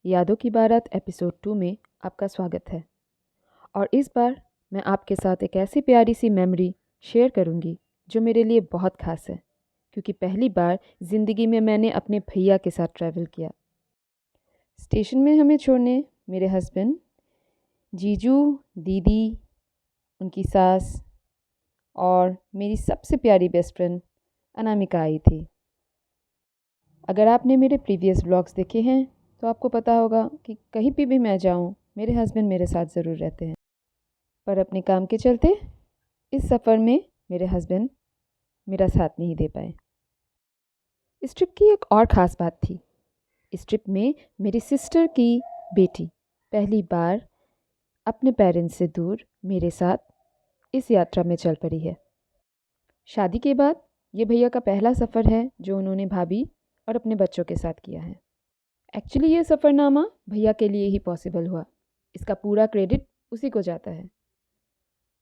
यादों की बारात एपिसोड 2 में आपका स्वागत है। और इस बार मैं आपके साथ एक ऐसी प्यारी सी मेमोरी शेयर करूंगी जो मेरे लिए बहुत ख़ास है, क्योंकि पहली बार ज़िंदगी में मैंने अपने भैया के साथ ट्रैवल किया। स्टेशन में हमें छोड़ने मेरे हस्बैंड, जीजू, दीदी, उनकी सास और मेरी सबसे प्यारी बेस्ट फ्रेंड अनामिका आई थी। अगर आपने मेरे प्रीवियस व्लॉग्स देखे हैं तो आपको पता होगा कि कहीं पे भी मैं जाऊं मेरे हस्बैंड मेरे साथ ज़रूर रहते हैं। पर अपने काम के चलते इस सफ़र में मेरे हस्बैंड मेरा साथ नहीं दे पाए। इस ट्रिप की एक और ख़ास बात थी। इस ट्रिप में मेरी सिस्टर की बेटी पहली बार अपने पेरेंट्स से दूर मेरे साथ इस यात्रा में चल पड़ी है। शादी के बाद ये भैया का पहला सफ़र है जो उन्होंने भाभी और अपने बच्चों के साथ किया है। एक्चुअली ये सफ़रनामा भैया के लिए ही पॉसिबल हुआ। इसका पूरा क्रेडिट उसी को जाता है।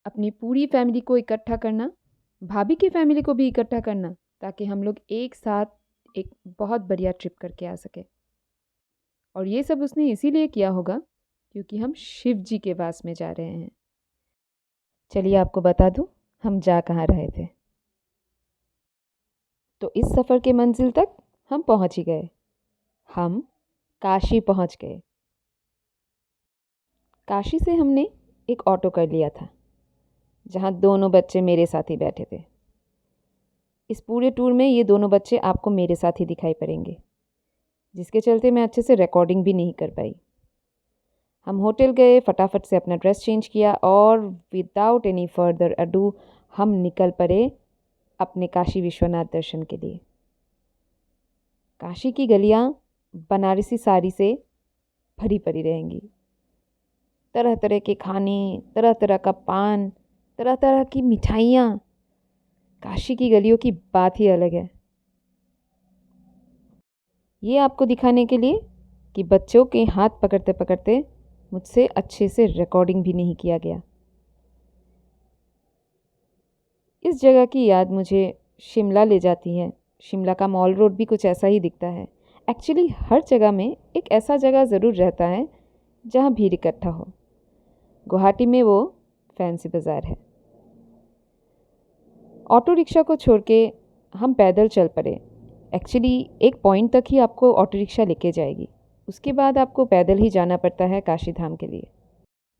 अपनी पूरी फैमिली को इकट्ठा करना, भाभी की फैमिली को भी इकट्ठा करना, ताकि हम लोग एक साथ एक बहुत बढ़िया ट्रिप करके आ सके। और ये सब उसने इसीलिए किया होगा क्योंकि हम शिव जी के वास में जा रहे हैं। चलिए आपको बता दूं हम जा कहाँ रहे थे। तो इस सफ़र के मंजिल तक हम पहुंच ही गए। हम काशी पहुंच गए। काशी से हमने एक ऑटो कर लिया था जहाँ दोनों बच्चे मेरे साथ ही बैठे थे। इस पूरे टूर में ये दोनों बच्चे आपको मेरे साथ ही दिखाई पड़ेंगे, जिसके चलते मैं अच्छे से रिकॉर्डिंग भी नहीं कर पाई। हम होटल गए, फटाफट से अपना ड्रेस चेंज किया और विदाउट एनी फर्दर अडू हम निकल पड़े अपने काशी विश्वनाथ दर्शन के लिए। काशी की गलियाँ बनारसी साड़ी से भरी पड़ी रहेंगी। तरह तरह के खाने, तरह तरह का पान, तरह तरह की मिठाइयाँ। काशी की गलियों की बात ही अलग है। ये आपको दिखाने के लिए कि बच्चों के हाथ पकड़ते पकड़ते मुझसे अच्छे से रिकॉर्डिंग भी नहीं किया गया। इस जगह की याद मुझे शिमला ले जाती है। शिमला का मॉल रोड भी कुछ ऐसा ही दिखता है। एक्चुअली हर जगह में एक ऐसा जगह ज़रूर रहता है जहाँ भीड़ इकट्ठा हो। गुवाहाटी में वो फैंसी बाज़ार है। ऑटो रिक्शा को छोड़ के हम पैदल चल पड़े। एक्चुअली एक पॉइंट तक ही आपको ऑटो रिक्शा लेके जाएगी, उसके बाद आपको पैदल ही जाना पड़ता है काशी धाम के लिए।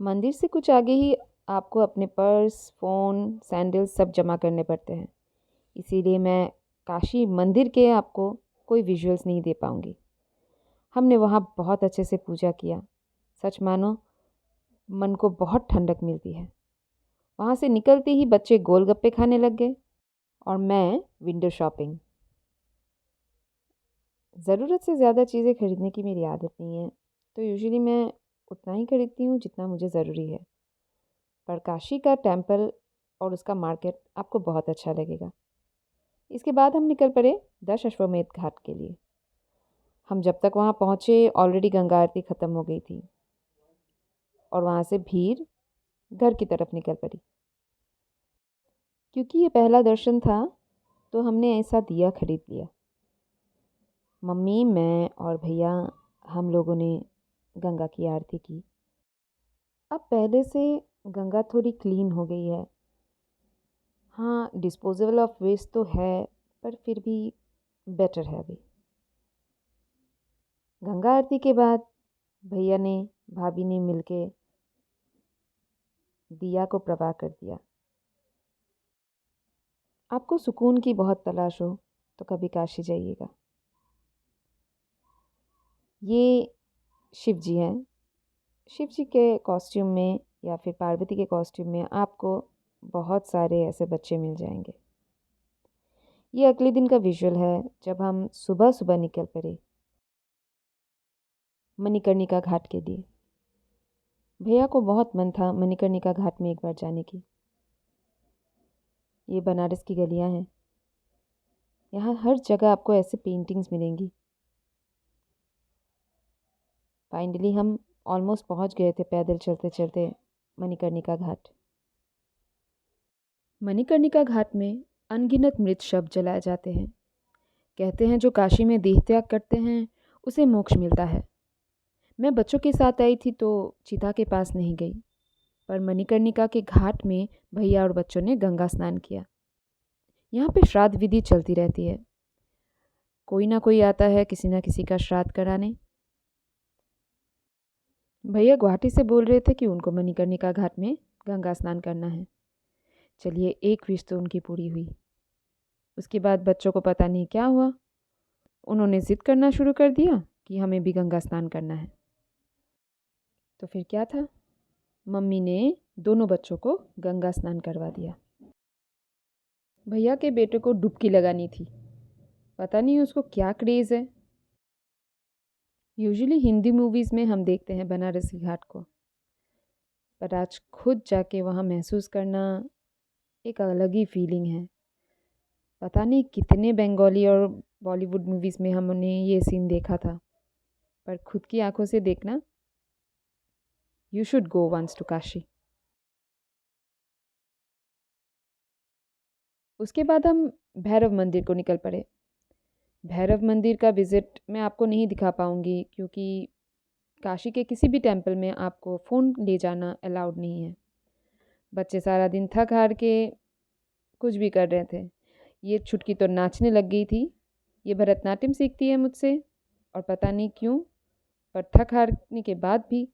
मंदिर से कुछ आगे ही आपको अपने पर्स, फ़ोन, सैंडल्स सब जमा करने पड़ते हैं। इसीलिए मैं काशी मंदिर के आपको कोई विजुअल्स नहीं दे पाऊँगी। हमने वहाँ बहुत अच्छे से पूजा किया। सच मानो मन को बहुत ठंडक मिलती है। वहाँ से निकलते ही बच्चे गोलगप्पे खाने लग गए और मैं विंडो शॉपिंग। ज़रूरत से ज़्यादा चीज़ें खरीदने की मेरी आदत नहीं है, तो यूजुअली मैं उतना ही खरीदती हूँ जितना मुझे ज़रूरी है। पर काशी का टेंपल और उसका मार्केट आपको बहुत अच्छा लगेगा। इसके बाद हम निकल पड़े दशाश्वमेध घाट के लिए। हम जब तक वहाँ पहुँचे ऑलरेडी गंगा आरती ख़त्म हो गई थी और वहाँ से भीड़ घर की तरफ निकल पड़ी। क्योंकि ये पहला दर्शन था तो हमने ऐसा दिया खरीद लिया। मम्मी, मैं और भैया हम लोगों ने गंगा की आरती की। अब पहले से गंगा थोड़ी क्लीन हो गई है। हाँ, डिस्पोजेबल ऑफ वेस्ट तो है, पर फिर भी बेटर है अभी। गंगा आरती के बाद भैया ने, भाभी ने मिलके दिया को प्रवाह कर दिया। आपको सुकून की बहुत तलाश हो तो कभी काशी जाइएगा। ये शिव जी हैं। शिव जी के कॉस्ट्यूम में या फिर पार्वती के कॉस्ट्यूम में आपको बहुत सारे ऐसे बच्चे मिल जाएंगे। ये अगले दिन का विजुअल है जब हम सुबह सुबह निकल पड़े मणिकर्णिका घाट के लिए। भैया को बहुत मन था मणिकर्णिका घाट में एक बार जाने की। ये बनारस की गलियां हैं। यहाँ हर जगह आपको ऐसे पेंटिंग्स मिलेंगी। फाइनली हम ऑलमोस्ट पहुँच गए थे पैदल चलते चलते मणिकर्णिका घाट। मणिकर्णिका घाट में अनगिनत मृत शव जलाए जाते हैं। कहते हैं जो काशी में देह त्याग करते हैं उसे मोक्ष मिलता है। मैं बच्चों के साथ आई थी तो चिता के पास नहीं गई, पर मणिकर्णिका के घाट में भैया और बच्चों ने गंगा स्नान किया। यहाँ पे श्राद्ध विधि चलती रहती है, कोई ना कोई आता है किसी ना किसी का श्राद्ध कराने। भैया गुवाहाटी से बोल रहे थे कि उनको मणिकर्णिका घाट में गंगा स्नान करना है। चलिए, एक विश तो उनकी पूरी हुई। उसके बाद बच्चों को पता नहीं क्या हुआ, उन्होंने जिद करना शुरू कर दिया कि हमें भी गंगा स्नान करना है। तो फिर क्या था, मम्मी ने दोनों बच्चों को गंगा स्नान करवा दिया। भैया के बेटे को डुबकी लगानी थी, पता नहीं उसको क्या क्रेज़ है। यूजुअली हिंदी मूवीज़ में हम देखते हैं बनारसी घाट को, पर आज खुद जाके वहाँ महसूस करना एक अलग ही फीलिंग है। पता नहीं कितने बंगाली और बॉलीवुड मूवीज़ में हमने ये सीन देखा था, पर खुद की आंखों से देखना, you should go once to Kashi. उसके बाद हम भैरव मंदिर को निकल पड़े। भैरव मंदिर का विज़िट मैं आपको नहीं दिखा पाऊँगी, क्योंकि काशी के किसी भी टेंपल में आपको फ़ोन ले जाना अलाउड नहीं है। बच्चे सारा दिन थक हार के कुछ भी कर रहे थे। ये छुटकी तो नाचने लग गई थी। ये भरतनाट्यम सीखती है मुझसे, और पता नहीं क्यों, पर थक हारने के बाद भी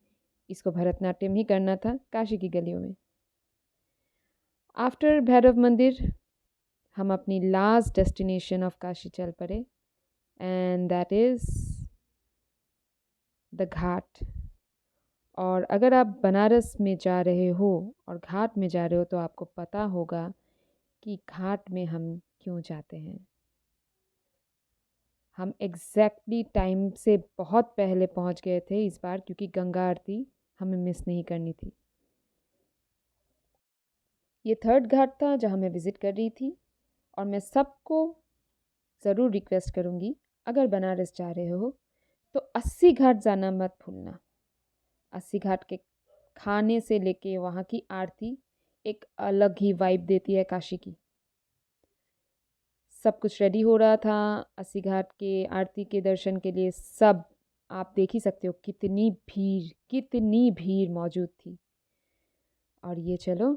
इसको भरतनाट्यम ही करना था काशी की गलियों में। आफ्टर भैरव मंदिर हम अपनी लास्ट डेस्टिनेशन ऑफ काशी चल पड़े, एंड दैट इज़ द घाट। और अगर आप बनारस में जा रहे हो और घाट में जा रहे हो तो आपको पता होगा कि घाट में हम क्यों जाते हैं। हम एग्जैक्टली टाइम से बहुत पहले पहुंच गए थे इस बार, क्योंकि गंगा आरती हमें मिस नहीं करनी थी। ये थर्ड घाट था जहां मैं विज़िट कर रही थी, और मैं सबको ज़रूर रिक्वेस्ट करूँगी, अगर बनारस जा रहे हो तो 80 घाट जाना मत भूलना। 80 घाट के खाने से लेके वहाँ की आरती एक अलग ही वाइब देती है काशी की। सब कुछ रेडी हो रहा था 80 घाट के आरती के दर्शन के लिए। सब आप देख ही सकते हो कितनी भीड़ मौजूद थी। और ये चलो,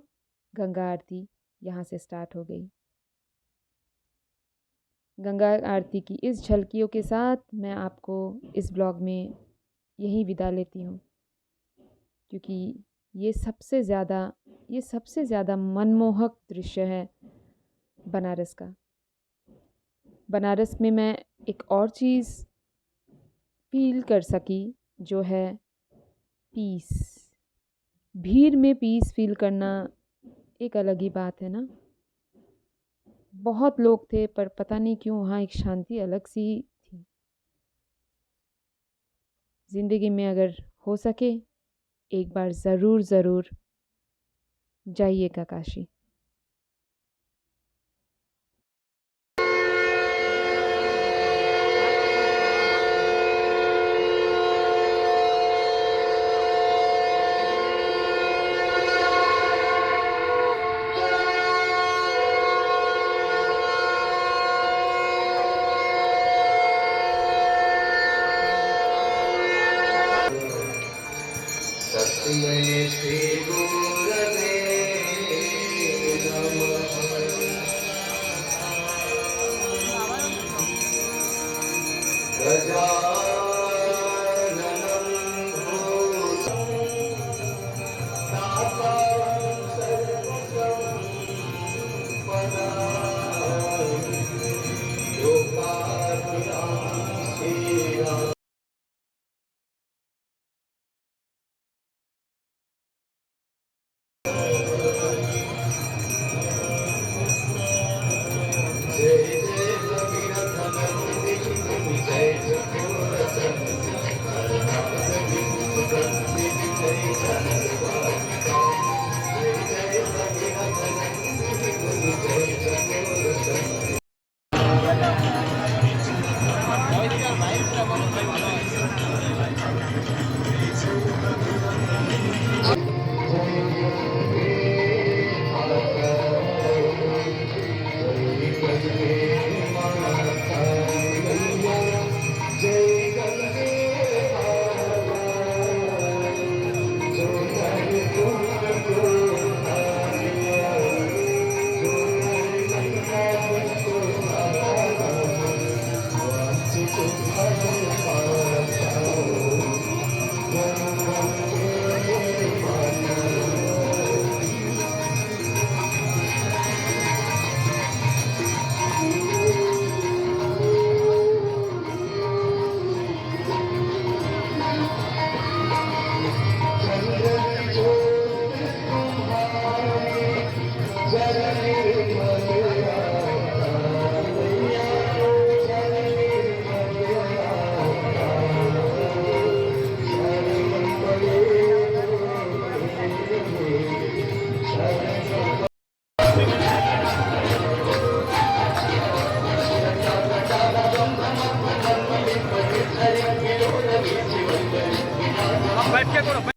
गंगा आरती यहाँ से स्टार्ट हो गई। गंगा आरती की इस झलकियों के साथ मैं आपको इस ब्लॉग में यहीं विदा लेती हूँ, क्योंकि ये सबसे ज़्यादा मनमोहक दृश्य है बनारस का। बनारस में मैं एक और चीज़ फील कर सकी, जो है पीस। भीड़ में पीस फील करना एक अलग ही बात है ना। बहुत लोग थे, पर पता नहीं क्यों वहाँ एक शांति अलग सी थी। ज़िंदगी में अगर हो सके एक बार ज़रूर जाइएगा काशी। तस्मै श्री गुरवे नमः। गजाननं भूतं नाथं सर्वसम्पदां लोकाभिरामं श्रीराम। बैठ के करो।